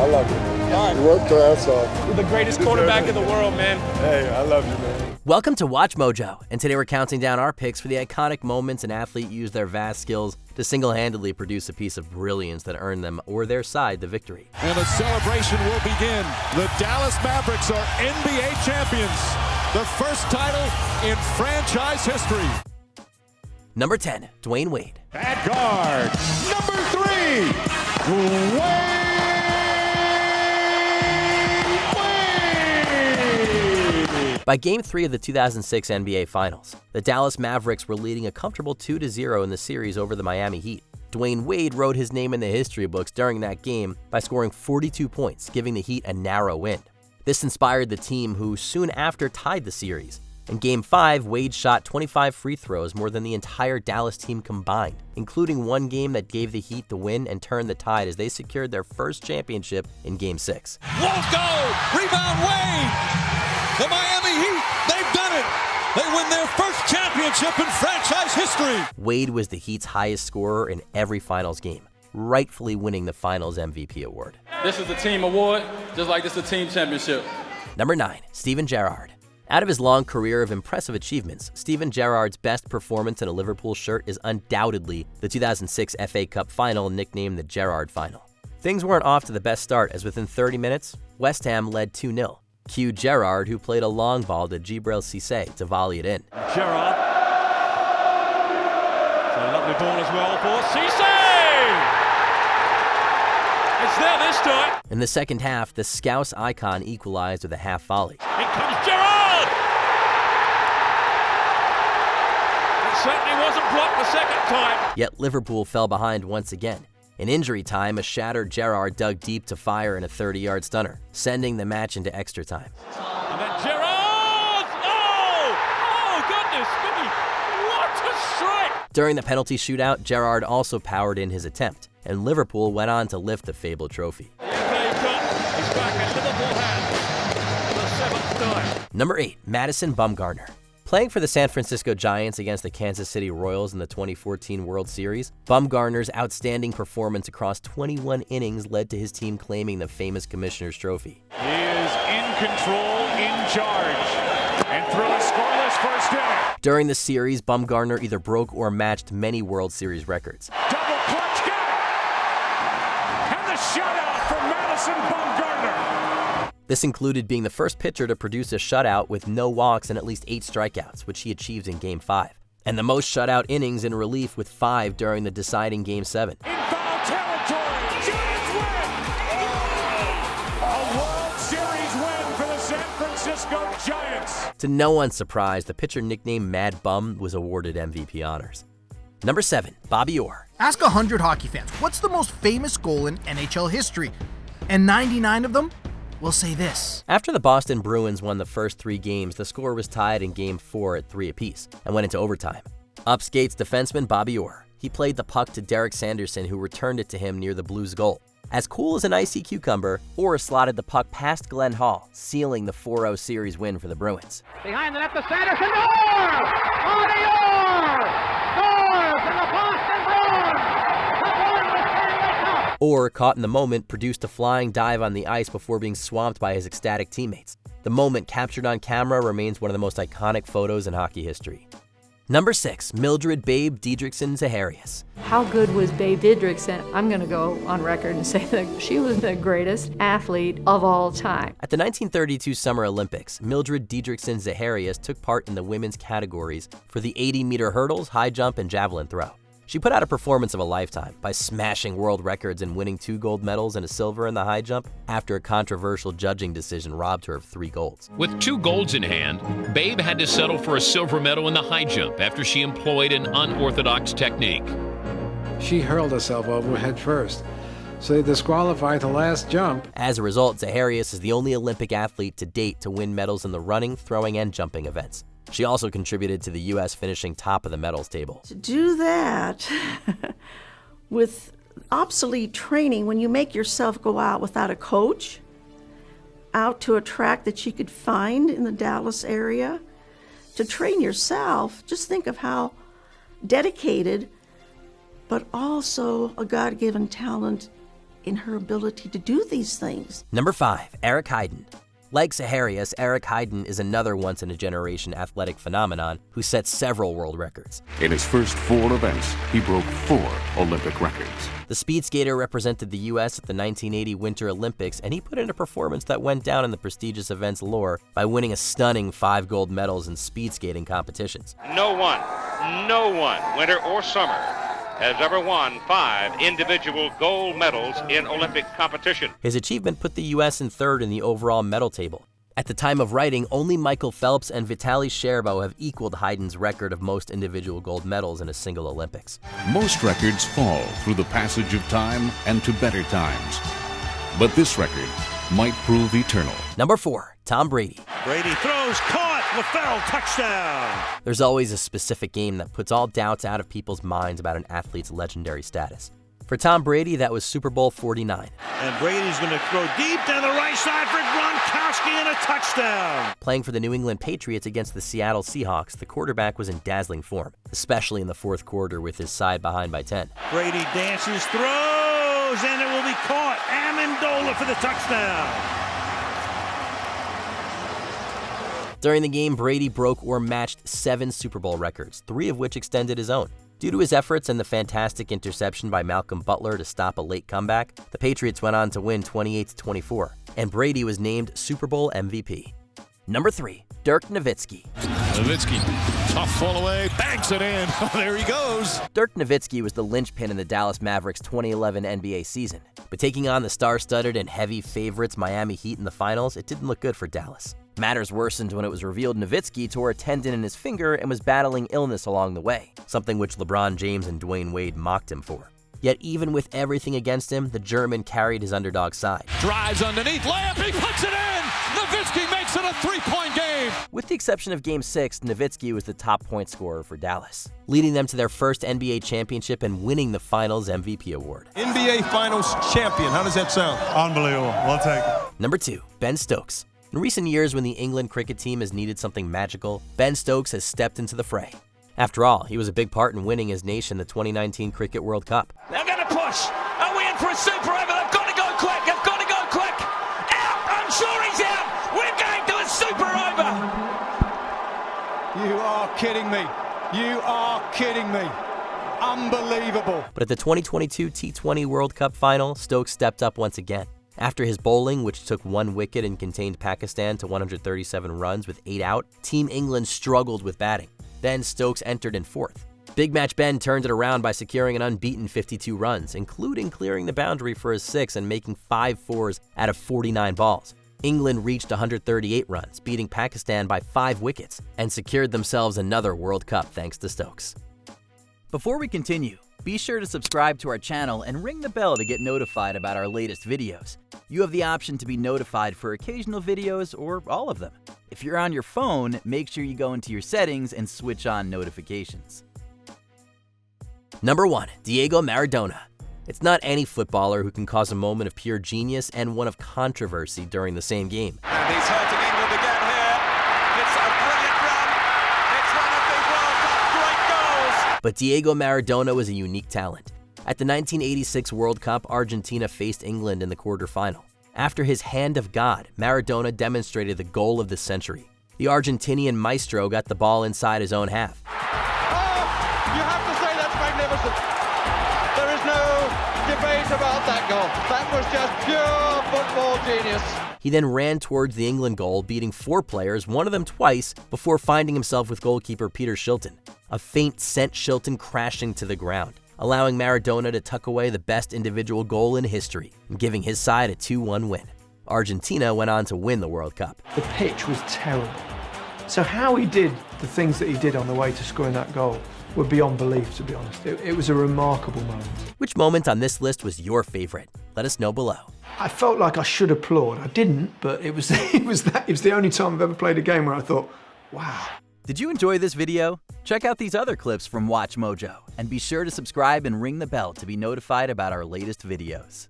love you, man. You worked your ass off. You're the greatest quarterback in the world, man. Hey, I love you, man. Welcome to Watch Mojo, and today we're counting down our picks for the iconic moments an athlete used their vast skills to single-handedly produce a piece of brilliance that earned them or their side the victory. And the celebration will begin. The Dallas Mavericks are NBA champions. The first title in franchise history. Number 10, Dwyane Wade. At guard, number 3, Dwyane Wade. By Game 3 of the 2006 NBA Finals, the Dallas Mavericks were leading a comfortable 2-0 in the series over the Miami Heat. Dwyane Wade wrote his name in the history books during that game by scoring 42 points, giving the Heat a narrow win. This inspired the team, who soon after tied the series. In Game 5, Wade shot 25 free throws, more than the entire Dallas team combined, including one game that gave the Heat the win and turned the tide as they secured their first championship in Game 6. Won't go! Rebound Wade! The Miami Heat, they've done it! They win their first championship in franchise history! Wade was the Heat's highest scorer in every finals game, rightfully winning the finals MVP award. This is the team award, just like this is the team championship. Number 9, Steven Gerrard. Out of his long career of impressive achievements, Steven Gerrard's best performance in a Liverpool shirt is undoubtedly the 2006 FA Cup final, nicknamed the Gerrard Final. Things weren't off to the best start, as within 30 minutes, West Ham led 2-0. Cue Gerrard, who played a long ball to Djibril Cissé to volley it in. Gerard. It's a lovely ball as well for Cissé! It's there this time. In the second half, the Scouse icon equalized with a half volley. In comes Gerard! It certainly wasn't blocked the second time. Yet Liverpool fell behind once again. In injury time, a shattered Gerrard dug deep to fire in a 30-yard stunner, sending the match into extra time. And then Gerard! Oh, goodness me! What a strike! During the penalty shootout, Gerrard also powered in his attempt, and Liverpool went on to lift the fabled trophy. The FA Cup is back in Liverpool hands for the seventh time. Number 8, Madison Bumgarner. Playing for the San Francisco Giants against the Kansas City Royals in the 2014 World Series, Bumgarner's outstanding performance across 21 innings led to his team claiming the famous Commissioner's Trophy. He is in control, in charge, and through a scoreless first inning. During the series, Bumgarner either broke or matched many World Series records. Double clutch, get it! And the shutout for Madison Bumgarner. This included being the first pitcher to produce a shutout with no walks and at least 8 strikeouts, which he achieved in Game 5. And the most shutout innings in relief with 5 during the deciding Game 7. In foul territory, Giants win! A World Series win for the San Francisco Giants. To no one's surprise, the pitcher nicknamed Mad Bum was awarded MVP honors. Number 7, Bobby Orr. Ask 100 hockey fans, what's the most famous goal in NHL history? And 99 of them will say this. After the Boston Bruins won the first 3 games, the score was tied in Game 4 at 3 apiece and went into overtime. Up skates defenseman Bobby Orr. He played the puck to Derek Sanderson, who returned it to him near the Blues' goal. As cool as an icy cucumber, Orr slotted the puck past Glenn Hall, sealing the 4-0 series win for the Bruins. Behind the net to Sanderson, Orr! Bobby Orr! Scores in the Boston Bruins! Orr, caught in the moment, produced a flying dive on the ice before being swamped by his ecstatic teammates. The moment, captured on camera, remains one of the most iconic photos in hockey history. Number 6, Mildred Babe Dedrickson Zaharias. How good was Babe Dedrickson? I'm going to go on record and say that she was the greatest athlete of all time. At the 1932 Summer Olympics, Mildred Dedrickson Zaharias took part in the women's categories for the 80-meter hurdles, high jump, and javelin throw. She put out a performance of a lifetime by smashing world records and winning 2 gold medals and a silver in the high jump after a controversial judging decision robbed her of 3 golds. With 2 golds in hand, Babe had to settle for a silver medal in the high jump after she employed an unorthodox technique. She hurled herself over head first, so they disqualified the last jump. As a result, Zaharias is the only Olympic athlete to date to win medals in the running, throwing, and jumping events. She also contributed to the U.S. finishing top of the medals table. To do that with obsolete training, when you make yourself go out without a coach, out to a track that you could find in the Dallas area, to train yourself, just think of how dedicated, but also a God-given talent in her ability to do these things. Number 5, Eric Heiden. Like Zaharias, Eric Heiden is another once-in-a-generation athletic phenomenon who set several world records. In his first 4 events, he broke 4 Olympic records. The speed skater represented the U.S. at the 1980 Winter Olympics, and he put in a performance that went down in the prestigious event's lore by winning a stunning 5 gold medals in speed skating competitions. No one, winter or summer, has ever won 5 individual gold medals in Olympic competition. His achievement put the U.S. in 3rd in the overall medal table. At the time of writing, only Michael Phelps and Vitaly Scherbo have equaled Heiden's record of most individual gold medals in a single Olympics. Most records fall through the passage of time and to better times. But this record might prove eternal. Number 4, Tom Brady. Brady throws, caught, LaFell, touchdown. There's always a specific game that puts all doubts out of people's minds about an athlete's legendary status. For Tom Brady, that was Super Bowl 49. And Brady's going to throw deep down the right side for Gronkowski and a touchdown. Playing for the New England Patriots against the Seattle Seahawks, the quarterback was in dazzling form, especially in the 4th quarter with his side behind by 10. Brady dances, throws, and it will be caught. Amendola for the touchdown. During the game, Brady broke or matched 7 Super Bowl records, 3 of which extended his own. Due to his efforts and the fantastic interception by Malcolm Butler to stop a late comeback, the Patriots went on to win 28-24, and Brady was named Super Bowl MVP. Number 3, Dirk Nowitzki. Nowitzki, tough fall away, banks it in. Oh, there he goes. Dirk Nowitzki was the linchpin in the Dallas Mavericks' 2011 NBA season, but taking on the star-studded and heavy favorites Miami Heat in the finals, it didn't look good for Dallas. Matters worsened when it was revealed Nowitzki tore a tendon in his finger and was battling illness along the way, something which LeBron James and Dwyane Wade mocked him for. Yet even with everything against him, the German carried his underdog side. Drives underneath, layup, he puts it in! Nowitzki makes it a 3-point game! With the exception of Game 6, Nowitzki was the top point scorer for Dallas, leading them to their first NBA championship and winning the Finals MVP award. NBA Finals champion, how does that sound? Unbelievable, we'll take it. Number 2, Ben Stokes. In recent years, when the England cricket team has needed something magical, Ben Stokes has stepped into the fray. After all, he was a big part in winning his nation the 2019 Cricket World Cup. They're going to push. Are we in for a super over? They've got to go quick. They've got to go quick. Out. I'm sure he's out. We're going to a super over. You are kidding me. You are kidding me. Unbelievable. But at the 2022 T20 World Cup final, Stokes stepped up once again. After his bowling, which took 1 wicket and contained Pakistan to 137 runs with 8 out, Team England struggled with batting. Then Stokes entered in 4th. Big Match Ben turned it around by securing an unbeaten 52 runs, including clearing the boundary for his 6 and making 5 fours out of 49 balls. England reached 138 runs, beating Pakistan by 5 wickets, and secured themselves another World Cup thanks to Stokes. Before we continue, be sure to subscribe to our channel and ring the bell to get notified about our latest videos. You have the option to be notified for occasional videos or all of them. If you're on your phone, make sure you go into your settings and switch on notifications. Number 1, Diego Maradona. It's not any footballer who can cause a moment of pure genius and one of controversy during the same game. And he's hurting England again here. It's a brilliant run. It's one of the World Cup great goals. But Diego Maradona was a unique talent. At the 1986 World Cup, Argentina faced England in the quarterfinal. After his hand of God, Maradona demonstrated the goal of the century. The Argentinian maestro got the ball inside his own half. Oh, you have to say that's magnificent. There is no debate about that goal. That was just pure football genius. He then ran towards the England goal, beating 4 players, one of them twice, before finding himself with goalkeeper Peter Shilton. A feint sent Shilton crashing to the ground, allowing Maradona to tuck away the best individual goal in history and giving his side a 2-1 win. Argentina went on to win the World Cup. The pitch was terrible. So how he did the things that he did on the way to scoring that goal were beyond belief, to be honest. It was a remarkable moment. Which moment on this list was your favorite? Let us know below. I felt like I should applaud. I didn't, but it was the only time I've ever played a game where I thought, wow. Did you enjoy this video? Check out these other clips from WatchMojo, and be sure to subscribe and ring the bell to be notified about our latest videos.